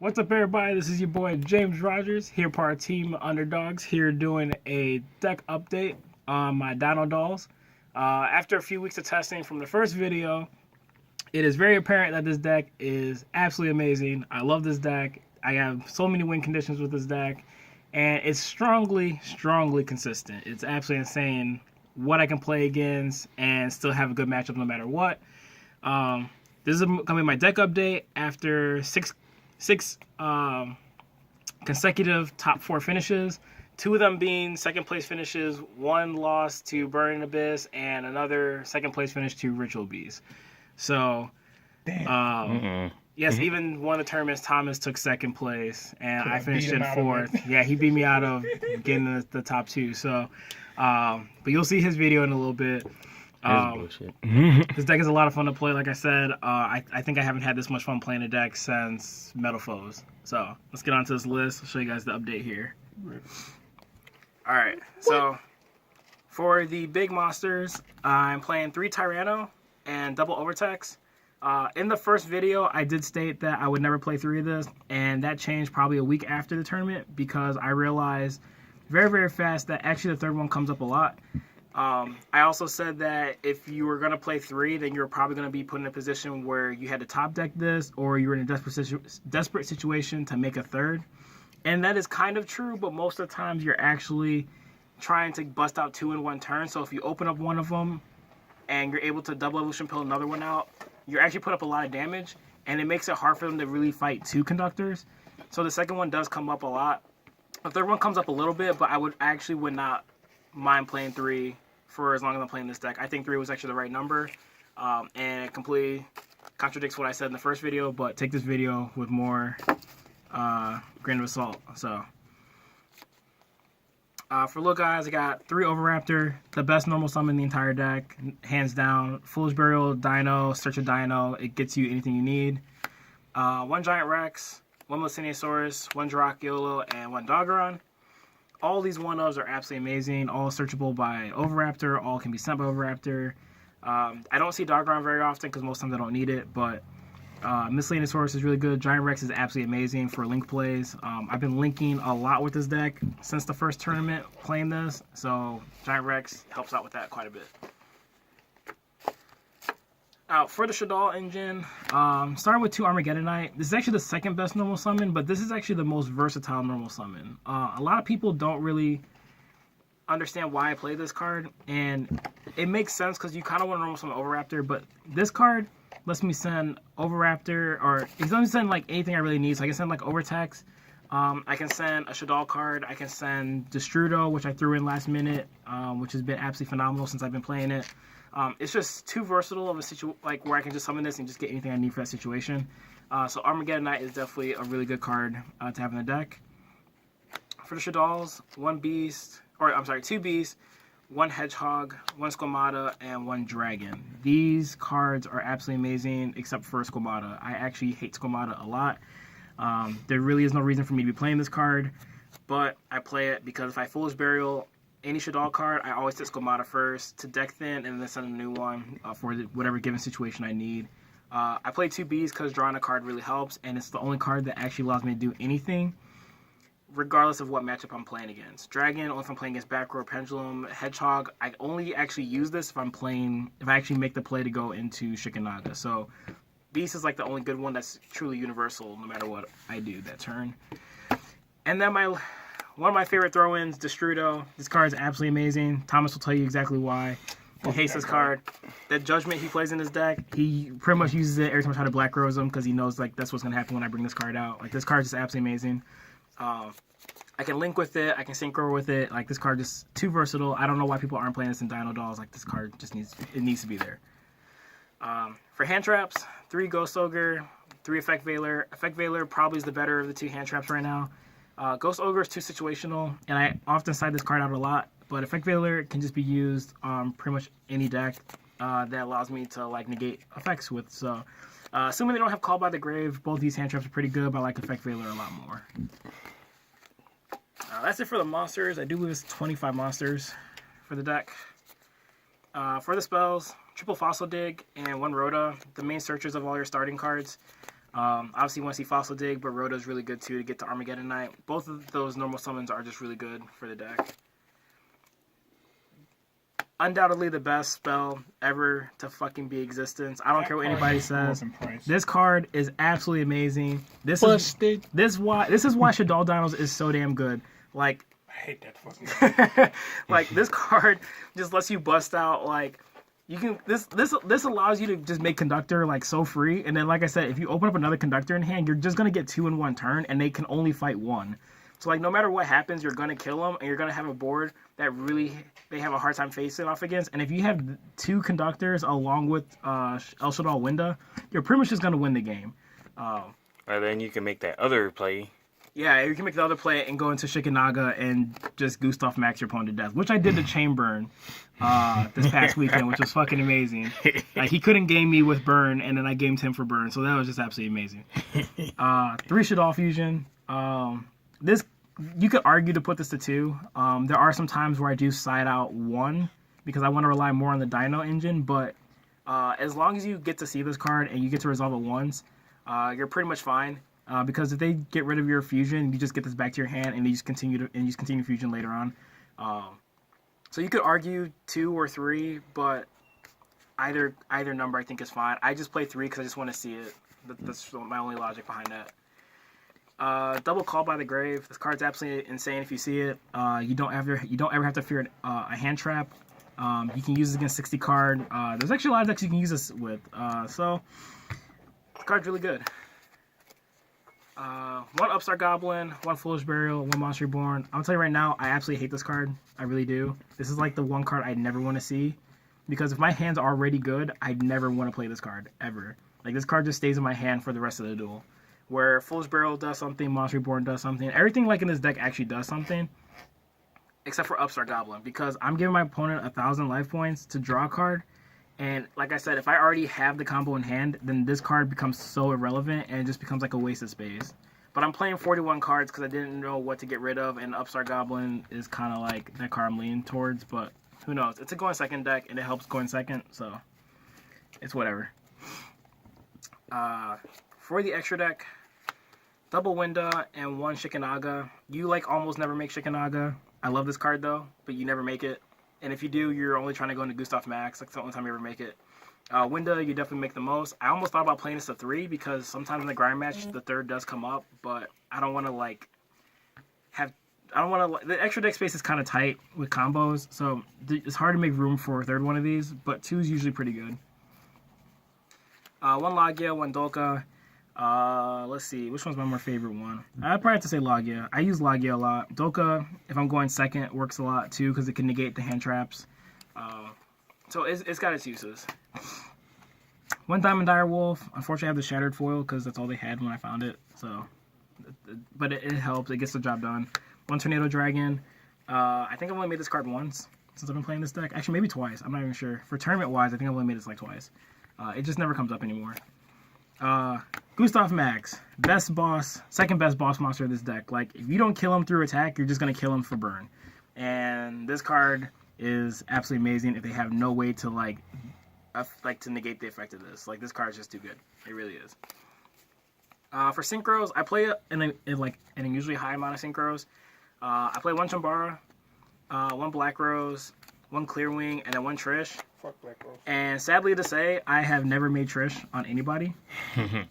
What's up, everybody? This is your boy James Rogers here for our team Underdogs, here doing a deck update on my Dino-Dolls. After a few weeks of testing from the first video, it is very apparent that this deck is absolutely amazing. I love this deck. I have so many win conditions with this deck, and it's strongly consistent. It's absolutely insane what I can play against and still have a good matchup no matter what. This is going to be my deck update after six consecutive top 4 finishes, 2 of them being second place finishes, 1 loss to Burning Abyss, and another second place finish to Ritual Beast. So, yes, even one of the tournaments, Thomas took second place, and I finished in 4th. Yeah, he beat me out of getting the top 2. So, but you'll see his video in a little bit. This deck is a lot of fun to play. Like I said, I think I haven't had this much fun playing a deck since Metal Foes. So let's get onto this list. I'll show you guys the update here. Alright, so for the big monsters, I'm playing 3 Tyranno and double Overtex. In the first video, I did state that I would never play 3 of this, and that changed probably a week after the tournament because I realized very fast that actually the 3rd one comes up a lot. I also said that if you were going to play 3, then you're probably going to be put in a position where you had to top deck this, or you were in a desperate situation to make a 3rd. And that is kind of true, but most of the times you're actually trying to bust out 2 in one turn. So if you open up one of them and you're able to double evolution pill another one out, you're actually put up a lot of damage, and it makes it hard for them to really fight 2 conductors. So the second one does come up a lot. The 3rd one comes up a little bit, but I actually would not mind playing 3 for as long as I'm playing this deck. I think 3 was actually the right number, and it completely contradicts what I said in the first video, but take this video with more grain of salt. So for look, guys, I got 3 Overraptor, the best normal summon in the entire deck, hands down. Foolish Burial, Dino, Search a Dino, it gets you anything you need. 1 Giant Rex, 1 Melissinisaurus, 1 Dracula, and 1 Doggeron. All these 1-ofs are absolutely amazing, all searchable by Overraptor, all can be sent by Overraptor. I don't see Doggeron very often because most times I don't need it, but Melissinisaurus is really good. Giant Rex is absolutely amazing for link plays. I've been linking a lot with this deck since the first tournament playing this, so Giant Rex helps out with that quite a bit. For the Shaddoll engine, starting with 2 Armageddonite. This is actually the 2nd best normal summon, but this is actually the most versatile normal summon. A lot of people don't really understand why I play this card, and it makes sense because you kind of want to normal summon Overraptor, but this card lets me send Overraptor, or it lets me send like anything I really need. So I can send like Overtex, I can send a Shaddoll card, I can send Destrudo, which I threw in last minute, which has been absolutely phenomenal since I've been playing it. It's just too versatile of a situation, like where I can just summon this and just get anything I need for that situation. So Armageddonite is definitely a really good card to have in the deck. For the Shaddolls, 2 Beasts, 1 Hedgehog, 1 Squamata, and 1 Dragon. These cards are absolutely amazing, except for Squamata. I actually hate Squamata a lot. There really is no reason for me to be playing this card, but I play it because if I Foolish Burial any Shaddoll card, I always hit Squamata first to deck thin and then send a new one for whatever given situation I need. I play 2 Bs because drawing a card really helps, and it's the only card that actually allows me to do anything regardless of what matchup I'm playing against. Dragon, only if I'm playing against back row Pendulum. Hedgehog, I only actually use this if I actually make the play to go into Shikanaga. So Beast is like the only good one that's truly universal no matter what I do that turn. And then one of my favorite throw-ins, Destrudo. This card is absolutely amazing. Thomas will tell you exactly why. He hates this card. That Judgment he plays in his deck, he pretty much uses it every time I try to Black Rose him because he knows like that's what's going to happen when I bring this card out. Like, this card is just absolutely amazing. I can link with it. I can synchro with it. Like, this card is too versatile. I don't know why people aren't playing this in Dino-Dolls. Like, this card just needs to be there. For hand traps, 3 Ghost Ogre, 3 Effect Veiler. Effect Veiler probably is the better of the 2 hand traps right now. Ghost Ogre is too situational, and I often side this card out a lot, but Effect Veiler can just be used on pretty much any deck that allows me to like negate effects with. So, assuming they don't have Call by the Grave, both these hand traps are pretty good, but I like Effect Veiler a lot more. That's it for the monsters. I do believe it's 25 monsters for the deck. For the spells, triple Fossil Dig and 1 Rhoda, the main searchers of all your starting cards. Obviously, you want to see Fossil Dig, but Rhoda's really good too to get to Armageddon Knight. Both of those normal summons are just really good for the deck. Undoubtedly the best spell ever to fucking be existence. I don't care what anybody says. This card is absolutely amazing. This is why Shadow Dinos is so damn good. Like, I hate that fucking like this card just lets you bust out like you can this allows you to just make Conductor like so free, and then like I said, if you open up another Conductor in hand, you're just gonna get 2 in 1 turn, and they can only fight 1. So like no matter what happens, you're gonna kill them, and you're gonna have a board that really they have a hard time facing off against. And if you have 2 Conductors along with El Shaddai Winda, you're pretty much just gonna win the game. Or then you can make that other play. Yeah, you can make the other play and go into Shikanaga and just Gustav Max your opponent to death, which I did to Chainburn this past weekend, which was fucking amazing. Like, he couldn't game me with Burn, and then I gamed him for Burn, so that was just absolutely amazing. 3 Shadow Fusion. This you could argue to put this to 2. There are some times where I do side out 1 because I want to rely more on the Dino engine, but as long as you get to see this card and you get to resolve it once, you're pretty much fine. Because if they get rid of your fusion, you just get this back to your hand, and you just continue fusion later on. So you could argue 2 or 3, but either number I think is fine. I just play 3 because I just want to see it. That's my only logic behind that. Double Call by the Grave. This card's absolutely insane. If you see it, you don't ever have to fear a hand trap. You can use it against 60 card. There's actually a lot of decks you can use this with. So the card's really good. 1 Upstart Goblin, 1 Foolish Burial, 1 Monster Reborn. I'll tell you right now, I absolutely hate this card. I really do. This is like the one card I'd never want to see. Because if my hand's already good, I'd never want to play this card, ever. Like, this card just stays in my hand for the rest of the duel. Where Foolish Burial does something, Monster Reborn does something. Everything like in this deck actually does something. Except for Upstart Goblin. Because I'm giving my opponent 1,000 life points to draw a card. And like I said, if I already have the combo in hand, then this card becomes so irrelevant and it just becomes like a waste of space. But I'm playing 41 cards because I didn't know what to get rid of, and Upstart Goblin is kind of like that card I'm leaning towards, but who knows. It's a going second deck, and it helps going second, so it's whatever. For the extra deck, double Winda and 1 Shikanaga. You like almost never make Shikanaga. I love this card though, but you never make it. And if you do, you're only trying to go into Gustav Max. That's the only time you ever make it. Winda, you definitely make the most. I almost thought about playing this to 3 because sometimes in the grind match, the 3rd does come up. But I don't want to, like, the extra deck space is kind of tight with combos. So it's hard to make room for a 3rd one of these. But 2 is usually pretty good. 1 Lagia, 1 Dolka. Let's see. Which one's my more favorite one? I'd probably have to say Lagia. I use Lagia a lot. Dolka, if I'm going second, works a lot too because it can negate the hand traps. So it's got its uses. 1 Diamond Direwolf. Unfortunately, I have the Shattered Foil because that's all they had when I found it. So, but it helps. It gets the job done. 1 Tornado Dragon. I think I've only made this card once since I've been playing this deck. Actually, maybe twice. I'm not even sure. For tournament-wise, I think I've only made this like twice. It just never comes up anymore. Gustav Max, second best boss monster of this deck. Like, if you don't kill him through attack, you're just gonna kill him for burn. And this card is absolutely amazing if they have no way to like to negate the effect of this. Like, this card is just too good. It really is. For synchros, I play it in an unusually high amount of synchros. I play 1 Chambara, 1 Black Rose, 1 Clearwing, and then 1 Trish. Fuck Black Rose. And sadly to say, I have never made Trish on anybody.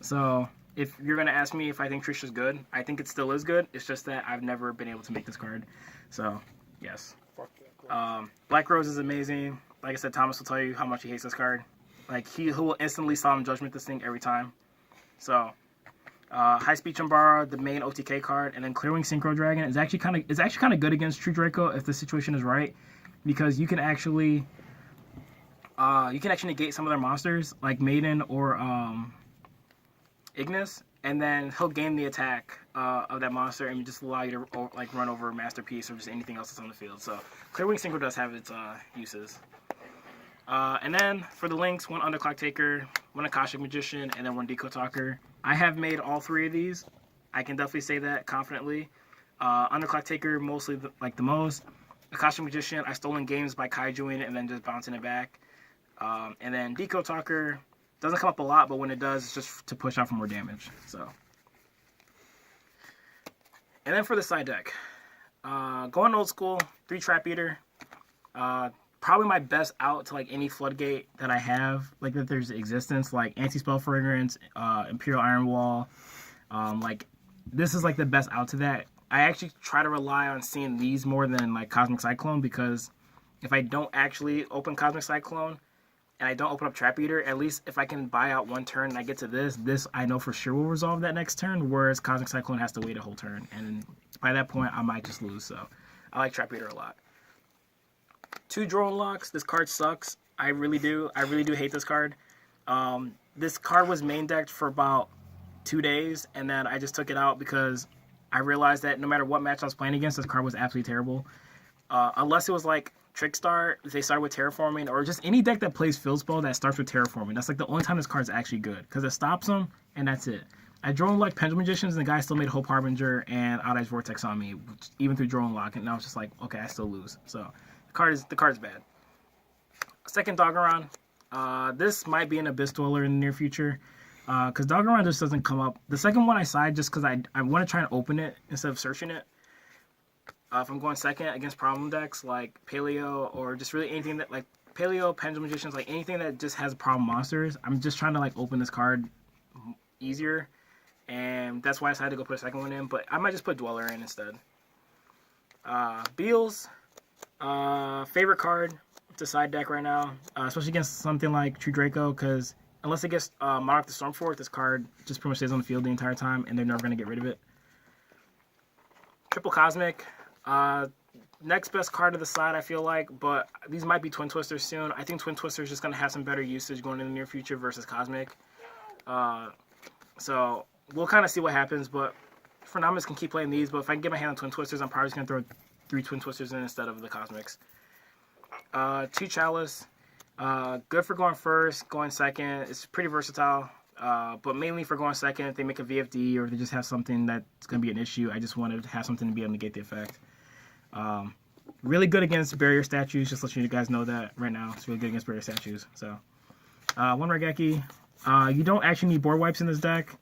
So if you're going to ask me if I think Trish is good, I think it still is good. It's just that I've never been able to make this card. So, yes. Fuck Black Rose. Black Rose is amazing. Like I said, Thomas will tell you how much he hates this card. Like, he will instantly Solemn Judgment this thing every time. So, High Speed Chambara, the main OTK card, and then Clearwing Synchro Dragon is actually kind of good against True Draco if the situation is right, because you can actually negate some of their monsters like Maiden or Ignis, and then he'll gain the attack of that monster and just allow you to like run over Masterpiece or just anything else that's on the field. So Clearwing Synchro does have its uses. And then for the links, 1 Underclock Taker, 1 Akashic Magician, and then 1 Deco Talker. I have made all 3 of these. I can definitely say that confidently. Underclock Taker mostly the most. Akashic Magician, I stolen games by kaijuing it and then just bouncing it back. And then Deco Talker, Doesn't come up a lot, but when it does, it's just to push out for more damage. So, and then for the side deck, going old school, 3 Trap Eater. Probably my best out to like any floodgate that I have, like that there's existence, like Anti-Spell Fragrance, Imperial Iron Wall. Like this is like the best out to that. I actually try to rely on seeing these more than like Cosmic Cyclone, because if I don't actually open Cosmic Cyclone and I don't open up Trap Eater, at least if I can buy out one turn and I get to this I know for sure will resolve that next turn, whereas Cosmic Cyclone has to wait a whole turn, and by that point I might just lose. So I like Trap Eater a lot. 2 Drone Locks. This card sucks. I really do hate this card. This card was main decked for about 2 days, and then I just took it out because I realized that no matter what match I was playing against, this card was absolutely terrible. Unless it was like Trickstar, if they started with Terraforming, or just any deck that plays Field Spell that starts with Terraforming. That's like the only time this card's actually good, because it stops them, and that's it. I Drone Locked Pendulum Magicians, and the guy still made Hope Harbinger and Out Edge Vortex on me, even through Drone Lock, and I was just like, okay, I still lose. So the card's bad. Second Doggeron. This might be an Abyss Dweller in the near future, because Doggeron just doesn't come up. The second one I side just because I want to try and open it instead of searching it. If I'm going second against problem decks like Paleo, or just really anything that like Paleo, Pendulum Magicians, like anything that just has problem monsters, I'm just trying to like open this card easier, and that's why I decided to go put a second one in. But I might just put Dweller in instead. Beals. Favorite card to side deck right now, especially against something like True Draco, because unless it gets Monarch the Stormfort, this card just pretty much stays on the field the entire time, and they're never going to get rid of it. Triple Cosmic. Next best card to the side, I feel like, but these might be Twin Twisters soon. I think Twin Twisters just going to have some better usage going in the near future versus Cosmic. So we'll kind of see what happens, but for now I'm just going to keep playing these. But if I can get my hand on Twin Twisters, I'm probably just going to throw 3 Twin Twisters in instead of the Cosmics. 2 Chalice. Good for going first, going second. It's pretty versatile, but mainly for going second. If they make a VFD or if they just have something that's going to be an issue, I just wanted to have something to be able to negate the effect. Really good against barrier statues, just let you guys know that right now. It's really good against barrier statues. So, 1 Raigeki. You don't actually need board wipes in this deck.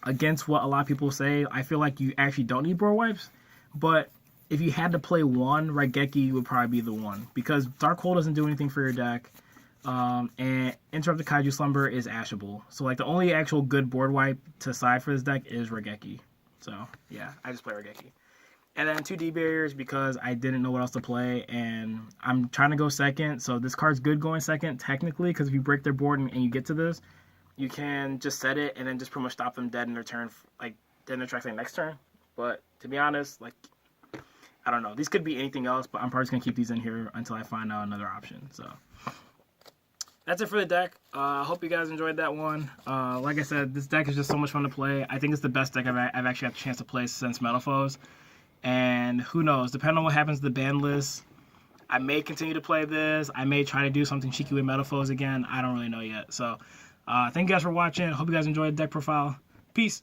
Against what a lot of people say, I feel like you actually don't need board wipes, but if you had to play one, Raigeki would probably be the one, because Dark Hole doesn't do anything for your deck, and Interrupted Kaiju Slumber is ashable. So like the only actual good board wipe to side for this deck is Raigeki. So yeah, I just play Raigeki. And then 2 D barriers because I didn't know what else to play, and I'm trying to go second. So this card's good going second technically, because if you break their board and you get to this, you can just set it and then just pretty much stop them dead in their turn, like dead in their tracks like next turn. But to be honest, like, I don't know. These could be anything else, but I'm probably just going to keep these in here until I find out another option. So that's it for the deck. I hope you guys enjoyed that one. Like I said, this deck is just so much fun to play. I think it's the best deck I've actually had a chance to play since Metal Foes. And who knows, depending on what happens to the ban list, I may continue to play this. I may try to do something cheeky with Metal Foes again. I don't really know yet. So thank you guys for watching. Hope you guys enjoyed the deck profile. Peace.